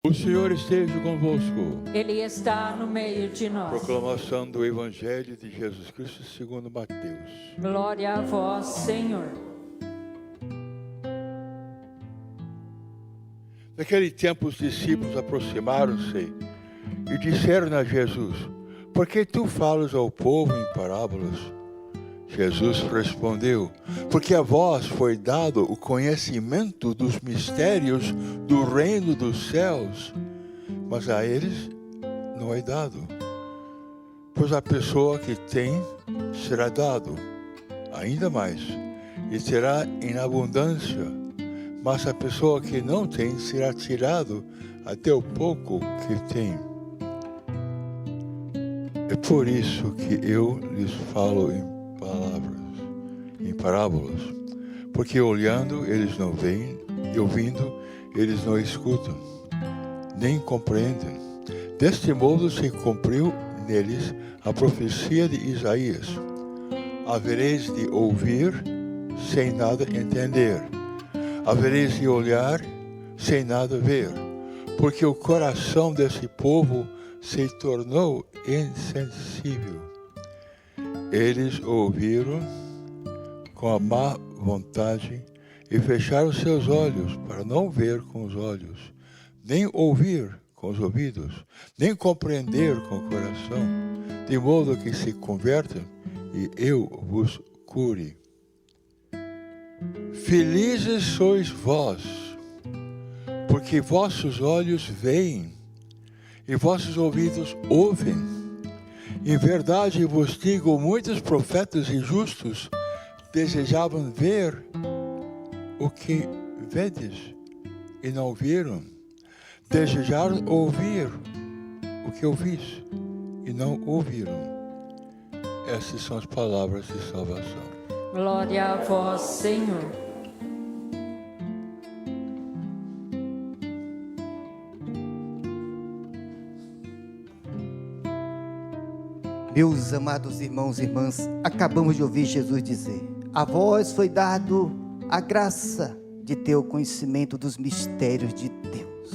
O Senhor esteja convosco. Ele está no meio de nós. Proclamação do Evangelho de Jesus Cristo segundo Mateus. Glória a vós, Senhor. Naquele tempo os discípulos aproximaram-se e disseram a Jesus: por que tu falas ao povo em parábolas? Jesus respondeu: porque a vós foi dado o conhecimento dos mistérios do reino dos céus, mas a eles não é dado. Pois a pessoa que tem será dado ainda mais, e terá em abundância, mas a pessoa que não tem será tirado até o pouco que tem. É por isso que eu lhes falo em parábolas, porque olhando eles não veem, e ouvindo eles não escutam, nem compreendem. Deste modo se cumpriu neles a profecia de Isaías: havereis de ouvir sem nada entender, havereis de olhar sem nada ver, porque o coração desse povo se tornou insensível. Eles ouviram com a má vontade e fecharam seus olhos para não ver com os olhos, nem ouvir com os ouvidos, nem compreender com o coração, de modo que se convertam e eu vos cure. Felizes sois vós, porque vossos olhos veem e vossos ouvidos ouvem. Em verdade vos digo, muitos profetas e justos desejavam ver o que vedes e não viram, desejaram ouvir o que ouvis e não ouviram. Essas são as palavras de salvação. Glória a vós, Senhor. Meus amados irmãos e irmãs, acabamos de ouvir Jesus dizer: a vós foi dado a graça de ter o conhecimento dos mistérios de Deus.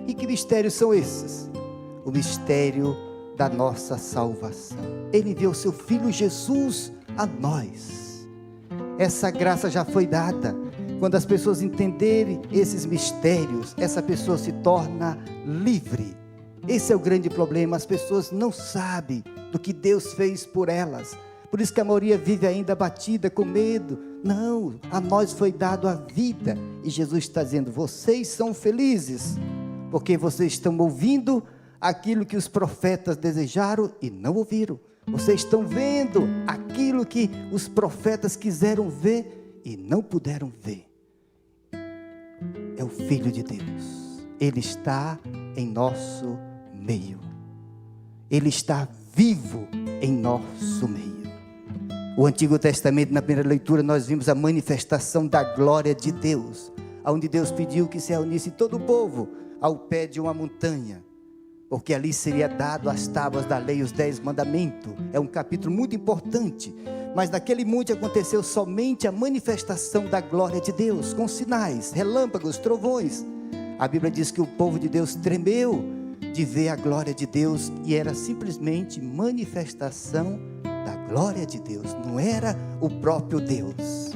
E que mistérios são esses? O mistério da nossa salvação. Ele enviou seu Filho Jesus a nós. Essa graça já foi dada. Quando as pessoas entenderem esses mistérios, essa pessoa se torna livre. Esse é o grande problema, as pessoas não sabem do que Deus fez por elas. Por isso que a maioria vive ainda abatida, com medo. Não, a nós foi dado a vida. E Jesus está dizendo: vocês são felizes, porque vocês estão ouvindo aquilo que os profetas desejaram e não ouviram. Vocês estão vendo aquilo que os profetas quiseram ver e não puderam ver. É o Filho de Deus. Ele está em nosso meio. Ele está vivo em nosso meio. O Antigo Testamento, na primeira leitura, nós vimos a manifestação da glória de Deus, onde Deus pediu que se reunisse todo o povo ao pé de uma montanha, porque ali seria dado as tábuas da lei, os 10 mandamentos. É um capítulo muito importante, mas naquele monte aconteceu somente a manifestação da glória de Deus, com sinais, relâmpagos, trovões. A Bíblia diz que o povo de Deus tremeu de ver a glória de Deus, e era simplesmente manifestação da glória de Deus, não era o próprio Deus.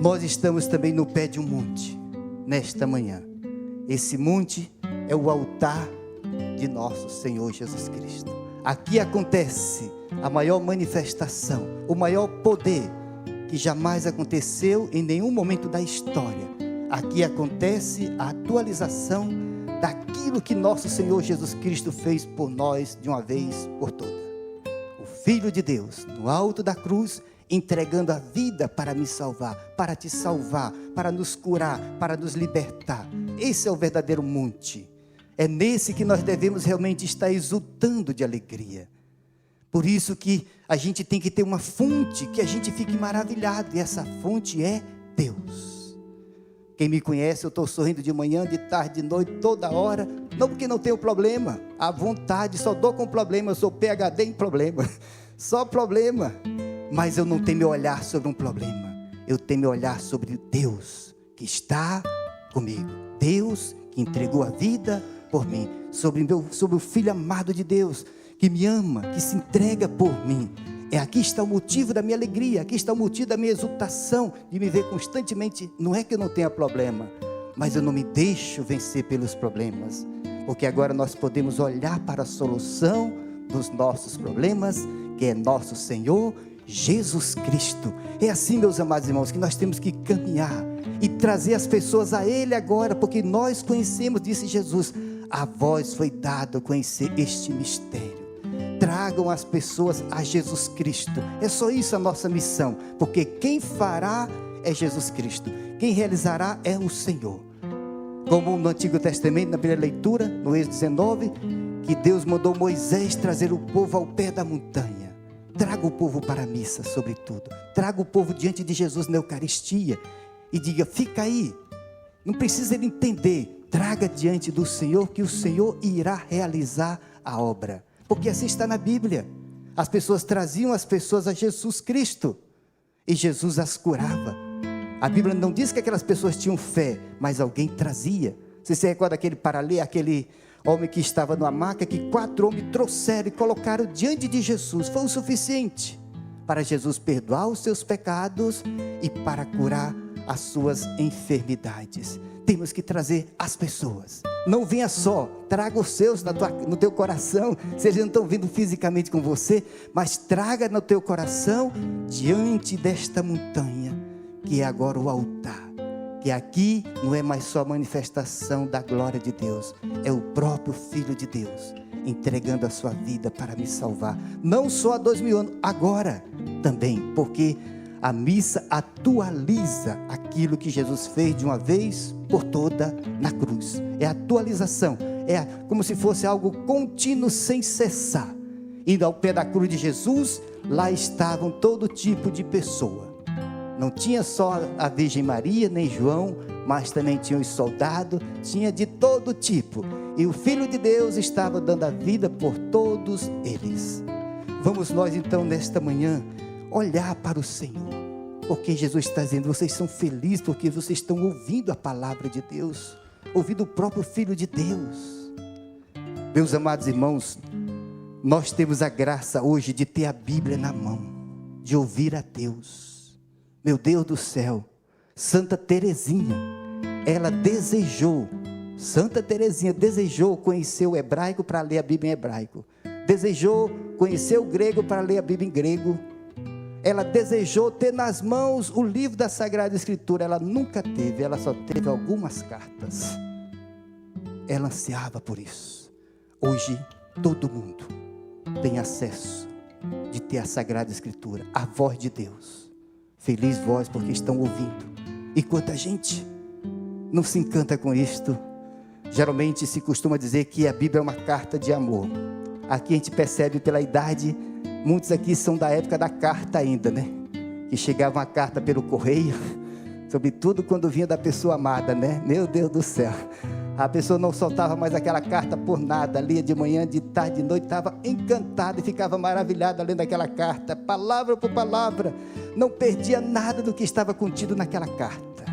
Nós estamos também no pé de um monte, nesta manhã. Esse monte é o altar de nosso Senhor Jesus Cristo. Aqui acontece a maior manifestação, o maior poder que jamais aconteceu em nenhum momento da história. Aqui acontece a atualização daquilo que nosso Senhor Jesus Cristo fez por nós de uma vez por todas. O Filho de Deus, no alto da cruz, entregando a vida para me salvar, para te salvar, para nos curar, para nos libertar. Esse é o verdadeiro monte. É nesse que nós devemos realmente estar exultando de alegria. Por isso que a gente tem que ter uma fonte que a gente fique maravilhado, e essa fonte é Deus. Quem me conhece, eu estou sorrindo de manhã, de tarde, de noite, toda hora, não porque não tenho problema, à vontade, só dou com problema, eu sou PhD em problema, só problema, mas eu não tenho meu olhar sobre um problema, eu tenho meu olhar sobre Deus, que está comigo, Deus que entregou a vida por mim, sobre o Filho amado de Deus, que me ama, que se entrega por mim. Aqui está o motivo da minha alegria, aqui está o motivo da minha exultação, de me ver constantemente. Não é que eu não tenha problema, mas eu não me deixo vencer pelos problemas, porque agora nós podemos olhar para a solução dos nossos problemas, que é nosso Senhor Jesus Cristo. É assim, meus amados irmãos, que nós temos que caminhar e trazer as pessoas a Ele agora, porque nós conhecemos, disse Jesus, a vós foi dado conhecer este mistério. Tragam as pessoas a Jesus Cristo. É só isso a nossa missão, porque quem fará é Jesus Cristo, quem realizará é o Senhor. Como no Antigo Testamento, na primeira leitura, no Êxodo 19, que Deus mandou Moisés trazer o povo ao pé da montanha. Traga o povo para a missa, sobretudo. Traga o povo diante de Jesus na Eucaristia e diga, fica aí, não precisa ele entender, traga diante do Senhor, que o Senhor irá realizar a obra. Porque assim está na Bíblia. As pessoas traziam as pessoas a Jesus Cristo e Jesus as curava. A Bíblia não diz que aquelas pessoas tinham fé, mas alguém trazia. Você se recorda daquele paralítico, aquele homem que estava numa maca, que 4 homens trouxeram e colocaram diante de Jesus? Foi o suficiente para Jesus perdoar os seus pecados e para curar as suas enfermidades. Temos que trazer as pessoas. Não venha só, traga os seus no teu coração, se eles não estão vindo fisicamente com você, mas traga no teu coração, diante desta montanha, que é agora o altar, que aqui não é mais só a manifestação da glória de Deus, é o próprio Filho de Deus, entregando a sua vida para me salvar, não só há 2000 anos, agora também, porque a missa atualiza aquilo que Jesus fez de uma vez por toda na cruz. É atualização, é como se fosse algo contínuo, sem cessar. Indo ao pé da cruz de Jesus, lá estavam todo tipo de pessoa. Não tinha só a Virgem Maria, nem João, mas também tinha os soldados, tinha de todo tipo. E o Filho de Deus estava dando a vida por todos eles. Vamos nós então nesta manhã olhar para o Senhor, porque Jesus está dizendo, vocês são felizes porque vocês estão ouvindo a palavra de Deus, ouvindo o próprio Filho de Deus. Meus amados irmãos, nós temos a graça hoje de ter a Bíblia na mão, de ouvir a Deus. Meu Deus do céu, Santa Teresinha, Santa Teresinha desejou conhecer o hebraico para ler a Bíblia em hebraico, desejou conhecer o grego para ler a Bíblia em grego. Ela desejou ter nas mãos o livro da Sagrada Escritura. Ela nunca teve, ela só teve algumas cartas. Ela ansiava por isso. Hoje todo mundo tem acesso de ter a Sagrada Escritura, a voz de Deus. Feliz vós porque estão ouvindo. E quanta gente não se encanta com isto. Geralmente se costuma dizer que a Bíblia é uma carta de amor. Aqui a gente percebe pela idade, muitos aqui são da época da carta ainda, né? Que chegava uma carta pelo correio, sobretudo quando vinha da pessoa amada, né? Meu Deus do céu, a pessoa não soltava mais aquela carta por nada, lia de manhã, de tarde, de noite, estava encantada e ficava maravilhada lendo aquela carta, palavra por palavra, não perdia nada do que estava contido naquela carta.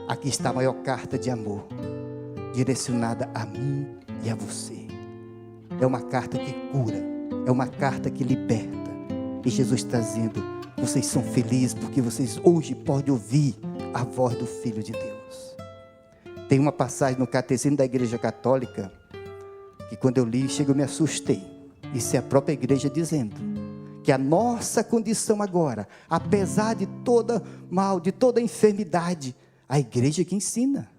Aqui está a maior carta de amor, direcionada a mim e a você. É uma carta que cura, é uma carta que liberta. E Jesus está dizendo, vocês são felizes porque vocês hoje podem ouvir a voz do Filho de Deus. Tem uma passagem no Catecismo da Igreja Católica, que quando eu li, eu me assustei. Isso é a própria igreja dizendo, que a nossa condição agora, apesar de toda mal, de toda enfermidade, a igreja que ensina,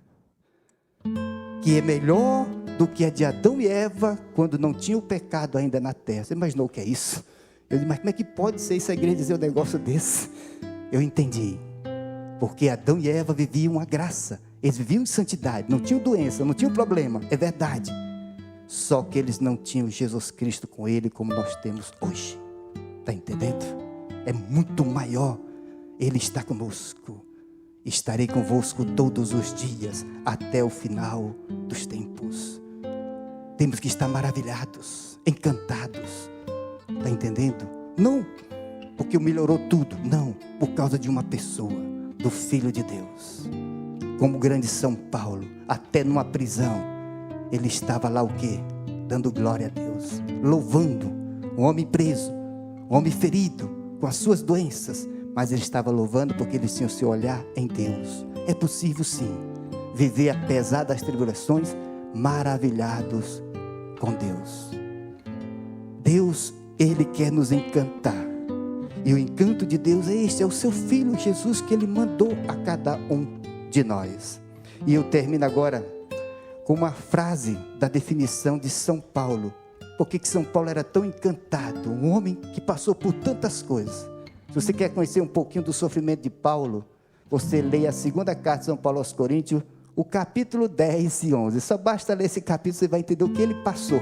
que é melhor do que a de Adão e Eva, quando não tinha o pecado ainda na terra. Você imaginou o que é isso? Eu disse, mas como é que pode ser isso, a igreja dizer um negócio desse? Eu entendi, porque Adão e Eva viviam a graça, eles viviam em santidade, não tinham doença, não tinham problema, é verdade, só que eles não tinham Jesus Cristo com ele, como nós temos hoje. Está entendendo? É muito maior. Ele está conosco. Estarei convosco todos os dias, até o final dos tempos. Temos que estar maravilhados, encantados. Está entendendo? Não porque melhorou tudo, não, por causa de uma pessoa, do Filho de Deus. como o grande São Paulo, até numa prisão, ele estava lá o quê? Dando glória a Deus, louvando. Um homem preso, um homem ferido, com as suas doenças, mas ele estava louvando porque ele tinha o seu olhar em Deus. É possível sim, viver apesar das tribulações, maravilhados com Deus. Deus, Ele quer nos encantar, e o encanto de Deus é este, é o seu Filho Jesus que Ele mandou a cada um de nós. E eu termino agora com uma frase da definição de São Paulo. Por que São Paulo era tão encantado? Um homem que passou por tantas coisas. Se você quer conhecer um pouquinho do sofrimento de Paulo, você leia a segunda carta de São Paulo aos Coríntios, o capítulo 10 e 11. Só basta ler esse capítulo, você vai entender o que ele passou.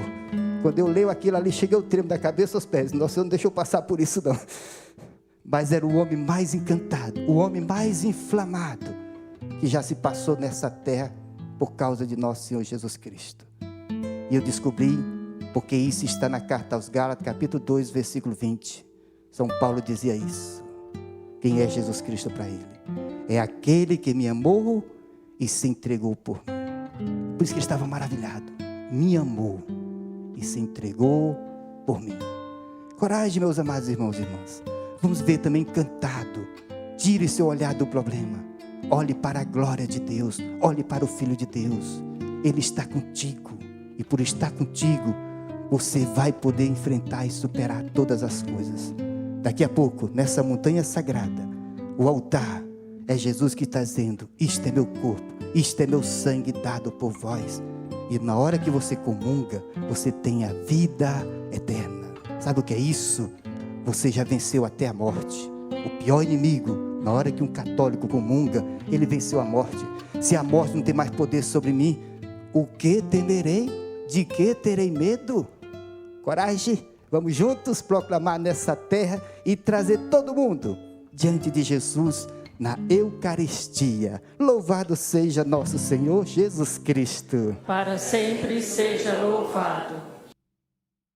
Quando eu leio aquilo ali, chega o tremo da cabeça aos pés. Nossa, Senhor não deixou passar por isso não. Mas era o homem mais encantado, o homem mais inflamado que já se passou nessa terra por causa de nosso Senhor Jesus Cristo. E eu descobri, porque isso está na carta aos Gálatas, capítulo 2, versículo 20. São Paulo dizia isso. Quem é Jesus Cristo para ele? É aquele que me amou e se entregou por mim. Por isso que ele estava maravilhado. Me amou e se entregou por mim. Coragem, meus amados irmãos e irmãs. Vamos ver também encantado. Tire seu olhar do problema. Olhe para a glória de Deus. Olhe para o Filho de Deus. Ele está contigo. E por estar contigo, você vai poder enfrentar e superar todas as coisas. Daqui a pouco, nessa montanha sagrada, o altar é Jesus que está dizendo: isto é meu corpo, isto é meu sangue dado por vós. E na hora que você comunga, você tem a vida eterna. Sabe o que é isso? Você já venceu até a morte. O pior inimigo, na hora que um católico comunga, ele venceu a morte. Se a morte não tem mais poder sobre mim, o que temerei? De que terei medo? Coragem, vamos juntos proclamar nessa terra e trazer todo mundo diante de Jesus na Eucaristia. Louvado seja nosso Senhor Jesus Cristo. Para sempre seja louvado.